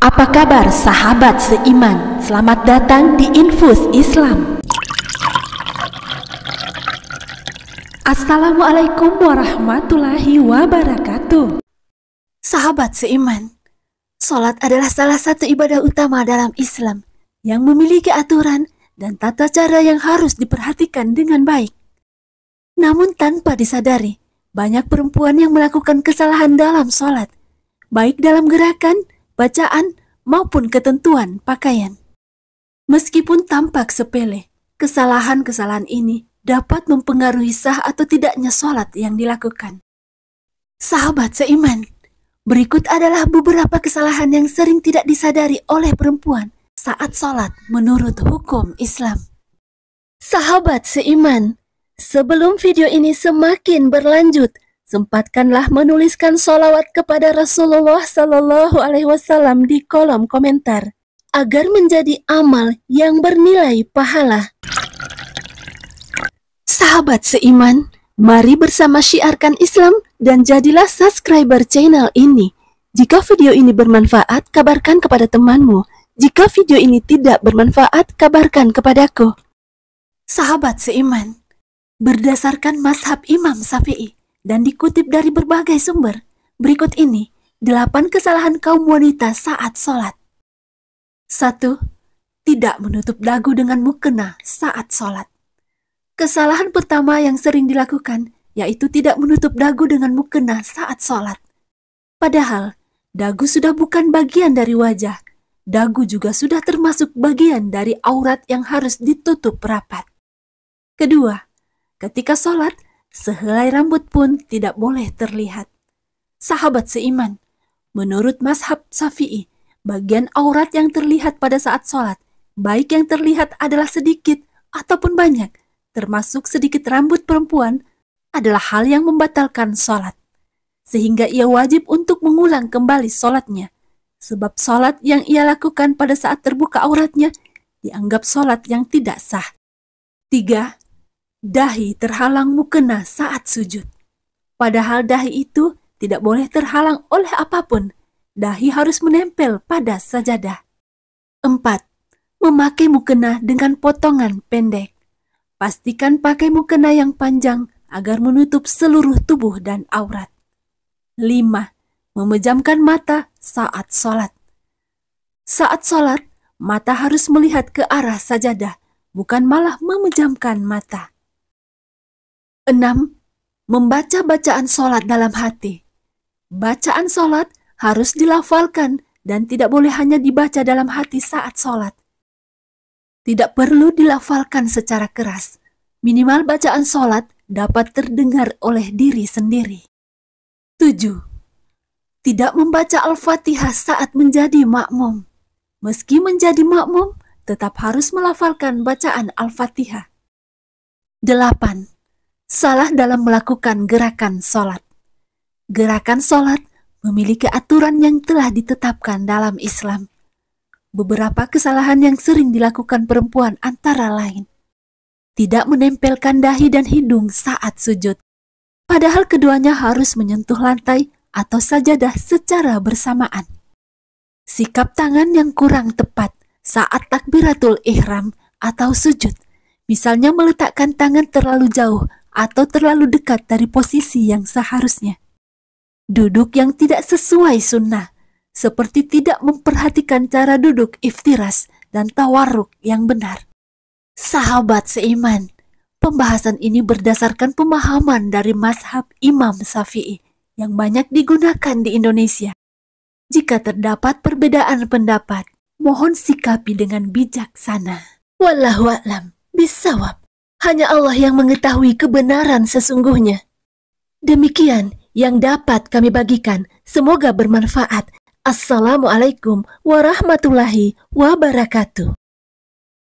Apa kabar sahabat seiman? Selamat datang di Infus Islam. Assalamualaikum warahmatullahi wabarakatuh. Sahabat seiman, sholat adalah salah satu ibadah utama dalam Islam yang memiliki aturan dan tata cara yang harus diperhatikan dengan baik. Namun tanpa disadari, banyak perempuan yang melakukan kesalahan dalam sholat, baik dalam gerakan, bacaan, maupun ketentuan pakaian. Meskipun tampak sepele, kesalahan-kesalahan ini dapat mempengaruhi sah atau tidaknya sholat yang dilakukan. Sahabat seiman, berikut adalah beberapa kesalahan yang sering tidak disadari oleh perempuan saat sholat menurut hukum Islam. Sahabat seiman, sebelum video ini semakin berlanjut, sempatkanlah menuliskan sholawat kepada Rasulullah Sallallahu Alaihi Wasallam di kolom komentar agar menjadi amal yang bernilai pahala. Sahabat seiman, mari bersama syiarkan Islam dan jadilah subscriber channel ini. Jika video ini bermanfaat, kabarkan kepada temanmu. Jika video ini tidak bermanfaat, kabarkan kepadaku. Sahabat seiman, berdasarkan mazhab Imam Syafi'i dan dikutip dari berbagai sumber, berikut ini 8 kesalahan kaum wanita saat sholat. 1. Tidak menutup dagu dengan mukena saat sholat. Kesalahan pertama yang sering dilakukan yaitu tidak menutup dagu dengan mukena saat sholat. Padahal, dagu sudah bukan bagian dari wajah. Dagu juga sudah termasuk bagian dari aurat yang harus ditutup rapat. Kedua, ketika sholat, sehelai rambut pun tidak boleh terlihat. Sahabat seiman, menurut mazhab Syafi'i, bagian aurat yang terlihat pada saat sholat, baik yang terlihat adalah sedikit ataupun banyak, termasuk sedikit rambut perempuan, adalah hal yang membatalkan sholat. Sehingga ia wajib untuk mengulang kembali sholatnya, sebab sholat yang ia lakukan pada saat terbuka auratnya dianggap sholat yang tidak sah. 3. Dahi terhalang mukena saat sujud. Padahal dahi itu tidak boleh terhalang oleh apapun. Dahi harus menempel pada sajadah. 4. Memakai mukena dengan potongan pendek. Pastikan pakai mukena yang panjang agar menutup seluruh tubuh dan aurat. 5. Memejamkan mata saat sholat. Saat sholat, mata harus melihat ke arah sajadah, bukan malah memejamkan mata. 6. Membaca bacaan sholat dalam hati. Bacaan sholat harus dilafalkan dan tidak boleh hanya dibaca dalam hati saat sholat. Tidak perlu dilafalkan secara keras. Minimal bacaan sholat dapat terdengar oleh diri sendiri. 7. Tidak membaca Al-Fatihah saat menjadi makmum. Meski menjadi makmum, tetap harus melafalkan bacaan Al-Fatihah. 8. Salah dalam melakukan gerakan sholat. Gerakan sholat memiliki aturan yang telah ditetapkan dalam Islam. Beberapa kesalahan yang sering dilakukan perempuan antara lain: tidak menempelkan dahi dan hidung saat sujud, padahal keduanya harus menyentuh lantai atau sajadah secara bersamaan. Sikap tangan yang kurang tepat saat takbiratul ihram atau sujud, misalnya meletakkan tangan terlalu jauh atau terlalu dekat dari posisi yang seharusnya. Duduk yang tidak sesuai sunnah, seperti tidak memperhatikan cara duduk iftiras dan tawarruk yang benar. Sahabat seiman, pembahasan ini berdasarkan pemahaman dari mazhab Imam Syafi'i yang banyak digunakan di Indonesia. Jika terdapat perbedaan pendapat, mohon sikapi dengan bijaksana. Wallahu a'lam bishawab. Hanya Allah yang mengetahui kebenaran sesungguhnya. Demikian yang dapat kami bagikan. Semoga bermanfaat. Assalamualaikum warahmatullahi wabarakatuh.